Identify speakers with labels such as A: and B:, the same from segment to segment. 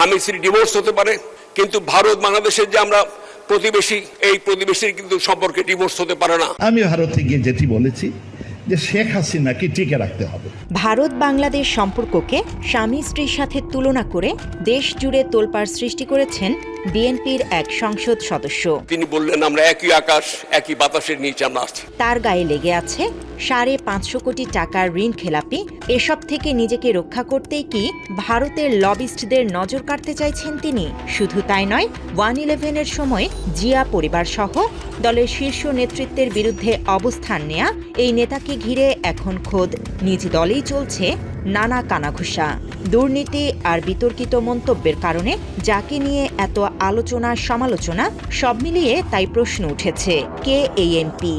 A: স্বামী স্ত্রী ডিভোর্স হতে পারে, কিন্তু ভারত বাংলাদেশের যে আমরা প্রতিবেশী, এই প্রতিবেশীর কিন্তু সম্পর্কে ডিভোর্স হতে পারে না।
B: আমি ভারতে গিয়ে যেটি বলেছি যে শেখ হাসিনাকে টিকে রাখতে হবে।
C: ভারত বাংলাদেশ সম্পর্ককে স্বামী স্ত্রীর সাথে তুলনা করে দেশ জুড়ে তোলপাড় সৃষ্টি করেছেন বিএনপির এক সংসদ সদস্য।
A: তিনি বললেন, আমরা একই আকাশ একই বাতাসের নিচে আমরা আছি।
C: তার গায়ে লেগে আছে 550 কোটি টাকার ঋণ খেলাপি। এসব থেকে নিজেকে রক্ষা করতেই কি ভারতের লবিস্টদের নজর কাটতে চাইছেন তিনি? শুধু তাই নয়, 1/11-এর সময় জিয়া পরিবার সহ দলের শীর্ষ নেতৃত্বের বিরুদ্ধে অবস্থান নেয়া এই নেতাকে ঘিরে এখন খোদ নিজ দলেই চলছে নানা কানাঘুষা। দুর্নীতি আর বিতর্কিত মন্তব্যের কারণে যাকে নিয়ে এত আলোচনা সমালোচনা, সব মিলিয়ে তাই প্রশ্ন উঠেছে, কে এই এমপি?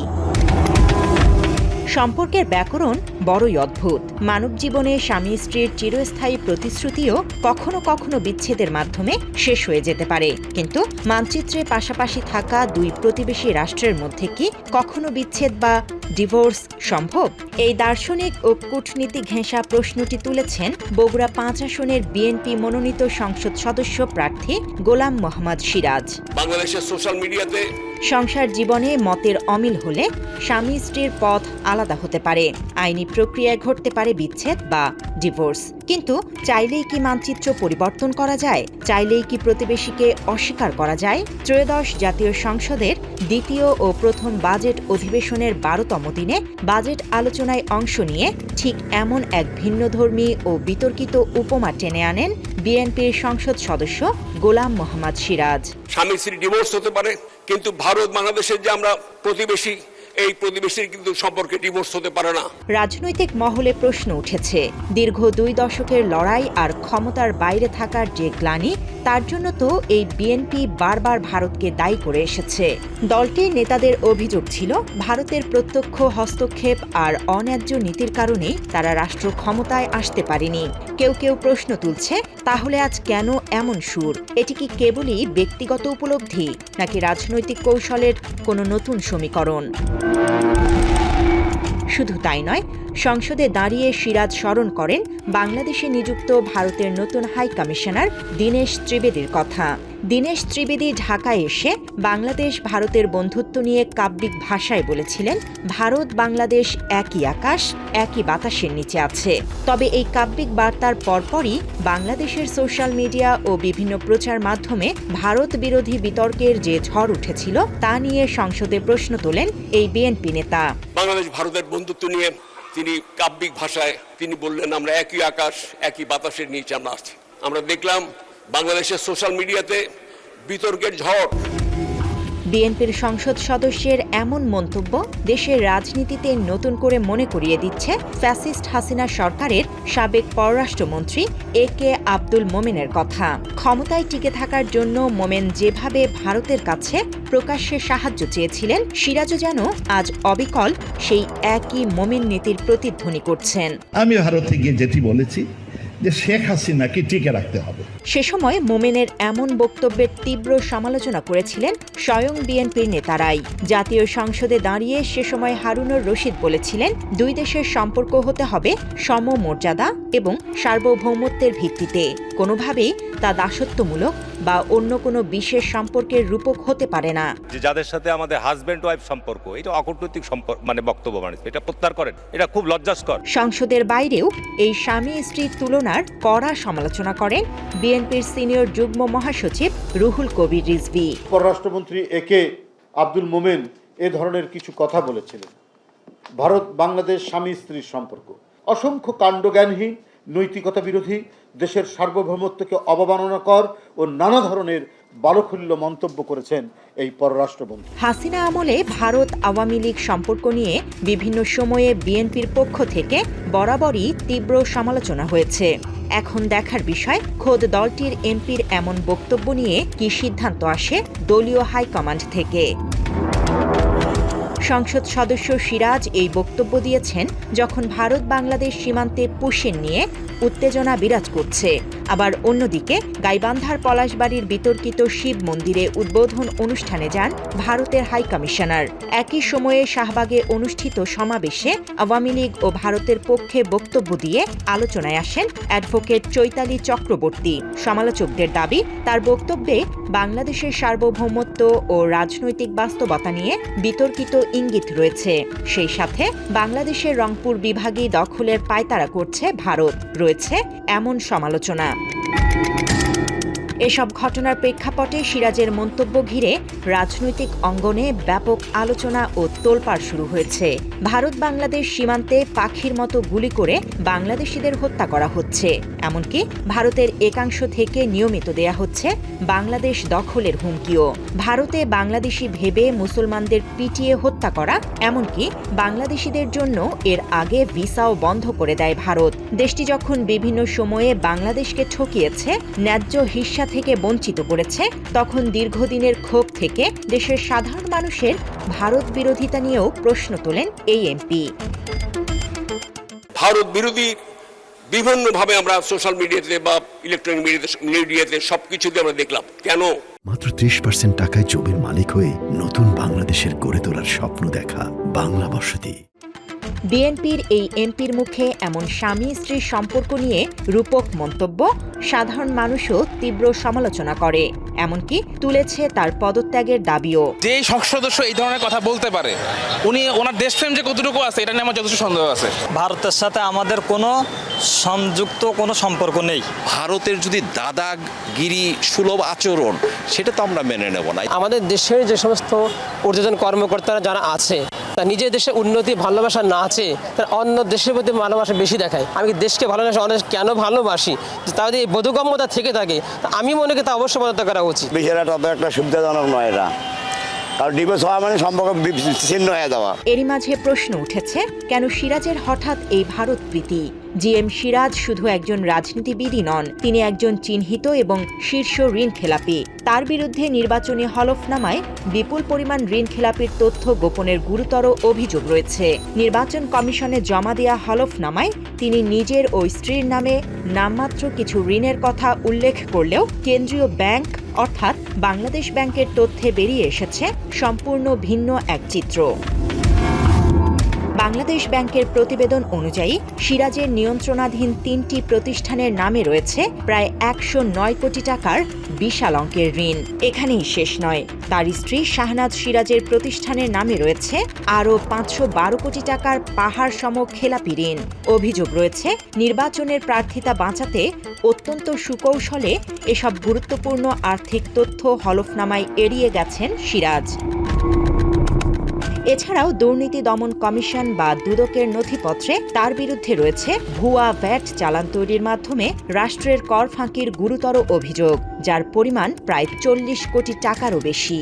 C: সম্পর্কের ব্যাকরণ বড়ই অদ্ভুত। মানব জীবনে স্বামী স্ত্রীর চিরস্থায়ী প্রতিশ্রুতিও কখনো কখনো বিচ্ছেদের মাধ্যমে শেষ হয়ে যেতে পারে, কিন্তু মানচিত্রে পাশাপাশি থাকা দুই প্রতিবেশী রাষ্ট্রের মধ্যে কি কখনো বিচ্ছেদ বা ডিভোর্স সম্ভব? এই দার্শনিক ও কূটনীতি ঘেঁষা প্রশ্নটি তুলেছেন বগুড়া 5 আসনের বিএনপি মনোনীত সংসদ সদস্য প্রার্থী গোলাম মোহাম্মদ সিরাজ।
A: বাংলাদেশের সোশ্যাল মিডিয়াতে
C: সংসার জীবনে মতের অমিল হলে স্বামী স্ত্রীর পথ আলাদা হতে পারে, আইনি প্রক্রিয়ায় ঘটতে পারে বিচ্ছেদ বা ডিভোর্স, কিন্তু চাইলেই কি মানচিত্র পরিবর্তন করা যায়? চাইলেই কি প্রতিবেশীকে অস্বীকার করা যায়? ত্রয়োদশ জাতীয় সংসদের দ্বিতীয় ও প্রথম বাজেট অধিবেশনের 12তম দিনে বাজেট আলোচনায় অংশ নিয়ে ঠিক এমন এক ভিন্নধর্মী ও বিতর্কিত উপমা টেনে আনেন বিএনপির সংসদ সদস্য গোলাম মোহাম্মদ সিরাজ।
A: স্বামী স্ত্রী ডিভোর্স হতে পারে, কিন্তু ভারত বাংলাদেশের যে আমরা প্রতিবেশী, এই প্রতিবেশীর কিন্তু সম্পর্কে ডিভোর্স হতে পারে না।
C: রাজনৈতিক মহলে প্রশ্ন উঠেছে, দীর্ঘ 2 দশকের লড়াই আর ক্ষমতার বাইরে থাকার যে গ্লানি, তার জন্য তো এই বিএনপি বারবার ভারতকে দায়ী করে এসেছে। দলটির নেতাদের অভিযোগ ছিল, ভারতের প্রত্যক্ষ হস্তক্ষেপ আর অন্যায্য নীতির কারণেই তারা রাষ্ট্র ক্ষমতায় আসতে পারেনি। কেউ কেউ প্রশ্ন তুলছে, তাহলে আজ কেন এমন সুর? এটি কি কেবলই ব্যক্তিগত উপলব্ধি, নাকি রাজনৈতিক কৌশলের কোনো নতুন সমীকরণ? শুধু তাই নয়, সংসদে দাঁড়িয়ে সিরাজ স্মরণ করেন বাংলাদেশে নিযুক্ত ভারতের নতুন হাই কমিশনার দীনেশ ত্রিবেদীর কথা। দীনেশ ত্রিবেদী ঢাকায় এসে বাংলাদেশ ভারতের বন্ধুত্ব নিয়ে কাব্যিক ভাষায় বলেছিলেন, ভারত বাংলাদেশ একই আকাশ একই বাতাসের নিচে আছে। তবে এই কাব্যিক বার্তার পরপরই বাংলাদেশের সোশ্যাল মিডিয়া ও বিভিন্ন প্রচার মাধ্যমে ভারত বিরোধী বিতর্কের যে ঝড় উঠেছিল, তা নিয়ে সংসদে প্রশ্ন তোলেন এই বিএনপি নেতা।
A: বাংলাদেশ ভারতের বন্ধুত্ব নিয়ে তিনি কাব্যিক ভাষায় তিনি বললেন, আমরা একই আকাশ একই বাতাসের নিচে আমরা আছি। আমরা দেখলাম বাংলাদেশের সোশ্যাল মিডিয়াতে বিতর্কের ঝড়।
C: বিএনপির সংসদ সদস্যের এমন মন্তব্য দেশের রাজনীতিতে নতুন করে মনে করিয়ে দিচ্ছে ফ্যাসিস্ট হাসিনা সরকারের সাবেক পররাষ্ট্রমন্ত্রী একে আব্দুল মোমেনের কথা। ক্ষমতায় টিকে থাকার জন্য মোমেন যেভাবে ভারতের কাছে প্রকাশ্যে সাহায্য চেয়েছিলেন, সিরাজও যেন আজ অবিকল সেই একই মোমেন নীতির প্রতিধ্বনি করছেন।
B: আমি ভারতে গিয়ে যেটি বলেছি যে শেখ হাসিনাকে টিকে রাখতে হবে।
C: সে সময় মোমেনের এমন বক্তব্যের তীব্র সমালোচনা করেছিলেন স্বয়ং বিএনপির নেতারাই। জাতীয় সংসদে দাঁড়িয়ে সে সময় হারুনুর রশিদ বলেছিলেন, দুই দেশের সম্পর্ক হতে হবে সমমর্যাদা এবং সার্বভৌমত্বের ভিত্তিতে, কোনোভাবেই তা দাসত্বমূলক বা অন্য কোনো বিশেষ সম্পর্কের রূপক হতে পারে না।
D: যে যাদের সাথে আমাদের হাজব্যান্ড ওয়াইফ সম্পর্ক, এটা অকূটনৈতিক সম্পর্ক বক্তব্য এটা প্রত্যাহার করেন, এটা খুব লজ্জাস্কর।
C: সংসদের বাইরেও এই স্বামী স্ত্রীর তুলনার কড়া সমালোচনা করেন বিএনপির সিনিয়র যুগ্ম মহাসচিব রুহুল কবির রিজভী।
E: পররাষ্ট্রমন্ত্রী একে আব্দুল মোমেন এ ধরনের কিছু কথা বলেছিলেন। ভারত বাংলাদেশ স্বামী স্ত্রীর সম্পর্ক অসংখ্য কাণ্ডজ্ঞানহীন, নৈতিকতা বিরোধী, দেশের সার্বভৌমত্বকে অবমাননাকর ও নানা ধরনের বালখুল্য মন্তব্য করেছেন এই পররাষ্ট্রমন্ত্রী।
C: হাসিনা আমলে ভারত আওয়ামী লীগ সম্পর্ক নিয়ে বিভিন্ন সময়ে বিএনপির পক্ষ থেকে বরাবরই তীব্র সমালোচনা হয়েছে। এখন দেখার বিষয়, খোদ দলটির এমপির এমন বক্তব্য নিয়ে কি সিদ্ধান্ত আসে দলীয় হাইকমান্ড থেকে। সংসদ সদস্য সিরাজ এই বক্তব্য দিয়েছেন যখন ভারত বাংলাদেশ সীমান্তে পুশিন নিয়ে উত্তেজনা বিরাজ করছে। আবার অন্যদিকে গাইবান্ধার পলাশবাড়ির বিতর্কিত শিব মন্দিরে উদ্বোধন অনুষ্ঠানে যান ভারতের হাইকমিশনার। একই সময়ে শাহবাগে অনুষ্ঠিত সমাবেশে আওয়ামী লীগ ও ভারতের পক্ষে বক্তব্য দিয়ে আলোচনায় আসেন অ্যাডভোকেট চৈতালি চক্রবর্তী। সমালোচকদের দাবি, তার বক্তব্যে বাংলাদেশের সার্বভৌমত্ব ও রাজনৈতিক বাস্তবতা নিয়ে বিতর্কিত ইঙ্গিত রয়েছে। সেই সাথে বাংলাদেশের রংপুর বিভাগীয় দখলের পায়তারা করছে ভারত, রয়েছে এমন সমালোচনা। এসব ঘটনার প্রেক্ষাপটে সিরাজের মন্তব্য ঘিরে রাজনৈতিক অঙ্গনে ব্যাপক আলোচনা ও তোলপাড় শুরু হয়েছে। ভারত বাংলাদেশ সীমান্তে পাখির মতো গুলি করে বাংলাদেশিদের হত্যা করা হচ্ছে, এমনকি ভারতের একাংশ থেকে নিয়মিত দেয়া হচ্ছে বাংলাদেশ দখলের হুমকিও। ভারতে বাংলাদেশি ভেবে মুসলমানদের পিটিয়ে হত্যা করা, এমনকি বাংলাদেশিদের জন্য এর আগে ভিসাও বন্ধ করে দেয় ভারত। দেশটি যখন বিভিন্ন সময়ে বাংলাদেশকে ঠকিয়েছে, ন্যায্য হিস্সা থেকে বঞ্চিত করেছে, তখন দীর্ঘদিনের ক্ষোভ থেকে দেশের সাধারণ মানুষের ভারত বিরোধিতা নিয়েও প্রশ্ন তোলেন এই এমপি।
A: ভারত বিরোধী বিভিন্নভাবে আমরা সোশ্যাল মিডিয়াতে বা ইলেকট্রনিক মিডিয়াতে সবকিছুতে আমরা দেখলাম। কেন?
F: মাত্র 30% টাকায় জমির মালিক হয়ে নতুন বাংলাদেশের গড়ে তোলার স্বপ্ন দেখা বাংলা বসতি।
C: বিএনপির এই এমপির মুখে এমন স্বামী স্ত্রীর সম্পর্ক নিয়ে রূপক মন্তব্য সাধারণ মানুষও তীব্র সমালোচনা করে, এমনকি তুলেছে তার পদত্যাগের দাবিও।
G: যে সংসদ সদস্য এই ধরনের কথা বলতে পারে, উনি ওনার দেশপ্রেম যে কতটুকু আছে এটা নিয়ে আমার যথেষ্ট সন্দেহ আছে।
H: ভারতের সাথে আমাদের কোনো সংযুক্ত কোনো সম্পর্ক নেই।
I: ভারতের যদি দাদাগিরি সুলভ আচরণ, সেটা তো আমরা মেনে নেব না।
J: আমাদের দেশের যে সমস্ত ঊর্ধ্বতন কর্মকর্তারা যারা আছে, তা নিজের দেশের উন্নতি ভালোবাসা না আছে, তার অন্য দেশের প্রতি ভালোবাসা বেশি দেখায়। আমি দেশকে ভালোবাসি, অনেক কেন ভালোবাসি, তাদের এই বোধগম্যতা থেকে থাকে, আমি মনে করি তা অবশ্যই পদত্যাগ করা উচিত।
K: বিষয়টা তত একটা সুবিধাজনক নয় এটা, কারণ ডিভোর্স হওয়া মানে সম্পর্ক ছিন্ন হয়ে যাওয়া।
C: এরই মাঝে প্রশ্ন উঠেছে, কেন সিরাজের হঠাৎ এই ভারত প্রীতি? জিএম সিরাজ শুধু একজন রাজনীতিবিদই নন, তিনি একজন চিহ্নিত এবং শীর্ষ ঋণ খেলাপি। তার বিরুদ্ধে নির্বাচনী হলফনামায় বিপুল পরিমাণ ঋণ খেলাপির তথ্য গোপনের গুরুতর অভিযোগ রয়েছে। নির্বাচন কমিশনে জমা দেয়া হলফনামায় তিনি নিজের ও স্ত্রীর নামে নামমাত্র কিছু ঋণের কথা উল্লেখ করলেও কেন্দ্রীয় ব্যাংক অর্থাৎ বাংলাদেশ ব্যাংকের তথ্যে বেরিয়ে এসেছে সম্পূর্ণ ভিন্ন এক চিত্র। বাংলাদেশ ব্যাংকের প্রতিবেদন অনুযায়ী সিরাজের নিয়ন্ত্রণাধীন 3টি প্রতিষ্ঠানের নামে রয়েছে প্রায় 109 কোটি টাকার বিশাল অঙ্কের ঋণ। এখানেই শেষ নয়, তার স্ত্রী শাহনাজ সিরাজের প্রতিষ্ঠানের নামে রয়েছে আরও 512 কোটি টাকার পাহাড় সম খেলাপি ঋণ। অভিযোগ রয়েছে নির্বাচনের প্রার্থিতা বাঁচাতে অত্যন্ত সুকৌশলে এসব গুরুত্বপূর্ণ আর্থিক তথ্য হলফনামায় এড়িয়ে গেছেন সিরাজ। এছাড়াও দুর্নীতি দমন কমিশন বা দুদকের নথিপত্রে তার বিরুদ্ধে রয়েছে ভুয়া ভ্যাট চালান তৈরির মাধ্যমে রাষ্ট্রের কর ফাঁকির গুরুতর অভিযোগ, যার পরিমাণ প্রায় 40 কোটি টাকারও বেশি।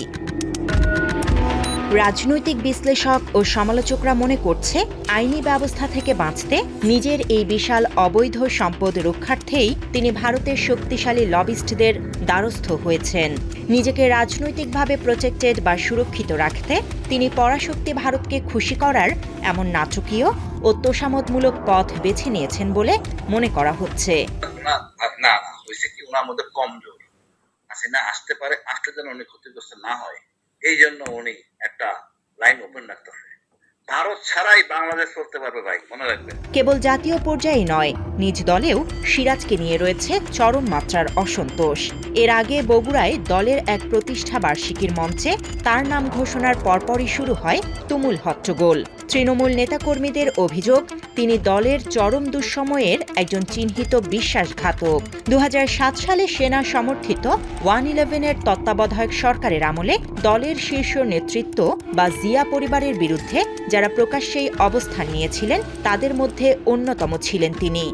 C: রাজনৈতিক বিশ্লেষক ও সমালোচকরা মনে করছে, আইনি ব্যবস্থা থেকে বাঁচতে নিজের এই বিশাল অবৈধ সম্পদ রক্ষার্থেই তিনি ভারতের শক্তিশালী লবিস্টদের দ্বারস্থ হয়েছেন। নিজেকে রাজনৈতিকভাবে প্রোটেক্টেড বা সুরক্ষিত রাখতে তিনি পরাশক্তি ভারতকে খুশি করার এমন নাটকীয় ও তোষামোদমূলক পথ বেছে নিয়েছেন বলে মনে করা হচ্ছে।
L: না হয়েছে কি, ওনার মধ্যে কমজোর আছে না, আসতে পারে, আসতে যেন উনি ক্ষতিগ্রস্ত না হয়, এই জন্য উনি একটা লাইন ওপেন রাখতে হবে। ভারত ছাড়াই বাংলাদেশ চলতে পারবে ভাই, মনে রাখবেন।
C: কেবল জাতীয় পর্যায়ে নয়, নিজ দলেও সিরাজকে নিয়ে রয়েছে চরম মাত্রার অসন্তোষ। এর আগে বগুড়ায় দলের এক প্রতিষ্ঠা বার্ষিকীর মঞ্চে তার নাম ঘোষণার পরপরই শুরু হয় তুমুল হট্টগোল। তৃণমূল নেতাকর্মীদের অভিযোগ, তিনি দলের চরম দুঃসময়ের একজন চিহ্নিত বিশ্বাসঘাতক। 2007 সালে সেনা সমর্থিত 111-এর তত্ত্বাবধায়ক সরকারের আমলে দলের শীর্ষ নেতৃত্ব বা জিয়া পরিবারের বিরুদ্ধে যারা প্রকাশ্যেই অবস্থান নিয়েছিলেন, তাদের মধ্যে অন্যতম ছিলেন তিনি।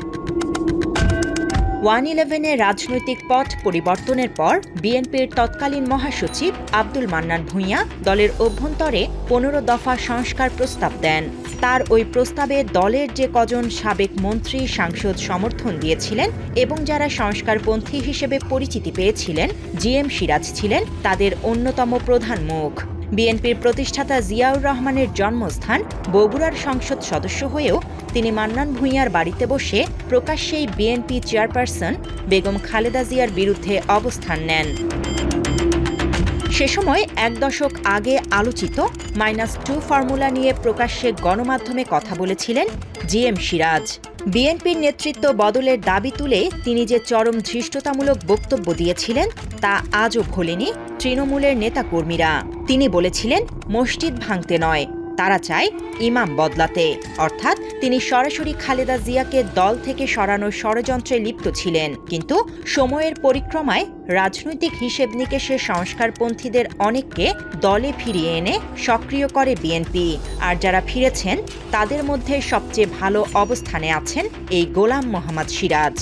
C: 111-এর রাজনৈতিক পথ পরিবর্তনের পর বিএনপির তৎকালীন মহাসচিব আব্দুল মান্নান ভূঁইয়া দলের অভ্যন্তরে 15 দফা সংস্কার প্রস্তাব দেন। তার ওই প্রস্তাবে দলের যে কজন সাবেক মন্ত্রী সাংসদ সমর্থন দিয়েছিলেন এবং যারা সংস্কারপন্থী হিসেবে পরিচিতি পেয়েছিলেন, জিএম সিরাজ ছিলেন তাদের অন্যতম প্রধান মুখ। বিএনপির প্রতিষ্ঠাতা জিয়াউর রহমানের জন্মস্থান বগুড়ার সংসদ সদস্য হয়েও তিনি মান্নান ভূঁইয়ার বাড়িতে বসে প্রকাশ্যেই বিএনপি চেয়ারপারসন বেগম খালেদা জিয়ার বিরুদ্ধে অবস্থান নেন। সে সময় ১ দশক আগে আলোচিত -2 ফর্মুলা নিয়ে প্রকাশ্যে গণমাধ্যমে কথা বলেছিলেন জিএম সিরাজ। বিএনপির নেতৃত্ব বদলের দাবি তুলে তিনি যে চরম ধৃষ্টতামূলক বক্তব্য দিয়েছিলেন তা আজও ভোলেনি তৃণমূলের নেতাকর্মীরা। তিনি বলেছিলেন মসজিদ ভাঙতে নয়, তারা চায় ইমাম বদলাতে, অর্থাৎ তিনি সরাসরি খালেদা জিয়াকে দল থেকে সরানোর ষড়যন্ত্রে লিপ্ত ছিলেন। কিন্তু সময়ের পরিক্রমায় রাজনৈতিক হিসেব নিকেশে সংস্কারপন্থীদের অনেককে দলে ফিরিয়ে এনে সক্রিয় করে বিএনপি। আর যারা ফিরেছেন তাদের মধ্যে সবচেয়ে ভালো অবস্থানে আছেন এই গোলাম মোহাম্মদ সিরাজ।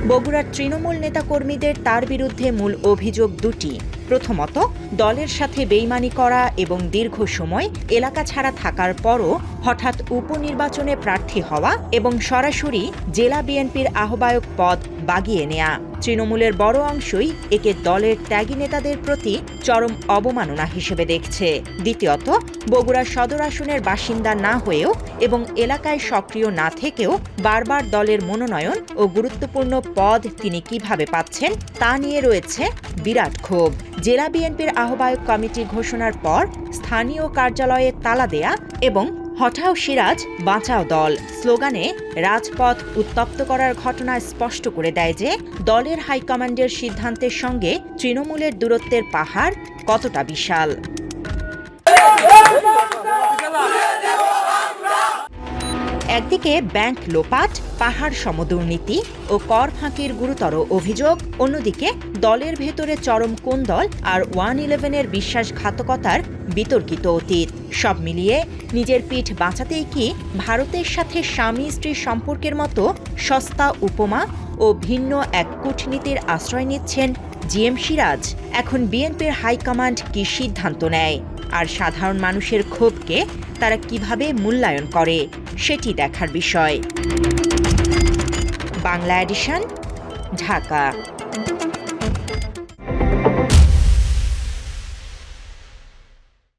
C: বগুড়ার তৃণমূল নেতাকর্মীদের তার বিরুদ্ধে মূল অভিযোগ দুটি। প্রথমত, দলের সাথে বেইমানি করা এবং দীর্ঘ সময় এলাকা ছাড়া থাকার পরও হঠাৎ উপনির্বাচনে প্রার্থী হওয়া এবং সরাসরি জেলা বিএনপির আহ্বায়ক পদ বাগিয়ে নেয়া। তৃণমূলের বড় অংশই একে দলের ত্যাগী নেতাদের প্রতি চরম অবমাননা হিসেবে দেখছে। দ্বিতীয়ত, বগুড়া সদর আসনের বাসিন্দা না হয়েও এবং এলাকায় সক্রিয় না থেকেও বারবার দলের মনোনয়ন ও গুরুত্বপূর্ণ পদ তিনি কিভাবে পাচ্ছেন তা নিয়ে রয়েছে বিরাট ক্ষোভ। জেলা বিএনপির আহ্বায়ক কমিটি ঘোষণার পর স্থানীয় কার্যালয়ে তালা দেয়া এবং হঠাও সিরাজ বাঁচাও দল স্লোগানে রাজপথ উত্তপ্ত করার ঘটনা স্পষ্ট করে দেয় যে দলের হাইকমান্ডের সিদ্ধান্তের সঙ্গে তৃণমূলের দূরত্বের পাহাড় কতটা বিশাল। একদিকে ব্যাংক লোপাট, পাহাড় সমদুর্নীতি ও কর ফাঁকির গুরুতর অভিযোগ, অন্যদিকে দলের ভেতরে চরম কোন্দল আর 111-এর বিশ্বাসঘাতকতার বিতর্কিত অতীত। সব মিলিয়ে নিজের পিঠ বাঁচাতেই কি ভারতের সাথে স্বামী স্ত্রীর সম্পর্কের মতো সস্তা উপমা ও ভিন্ন এক কূটনীতির আশ্রয় নিচ্ছেন জিএম সিরাজ? এখন বিএনপির হাইকমান্ড কি সিদ্ধান্ত নেয়, আর সাধারণ মানুষের ক্ষোভকে তারা কিভাবে মূল্যায়ন করে সেটি দেখার বিষয়। বাংলা এডিশন, ঢাকা।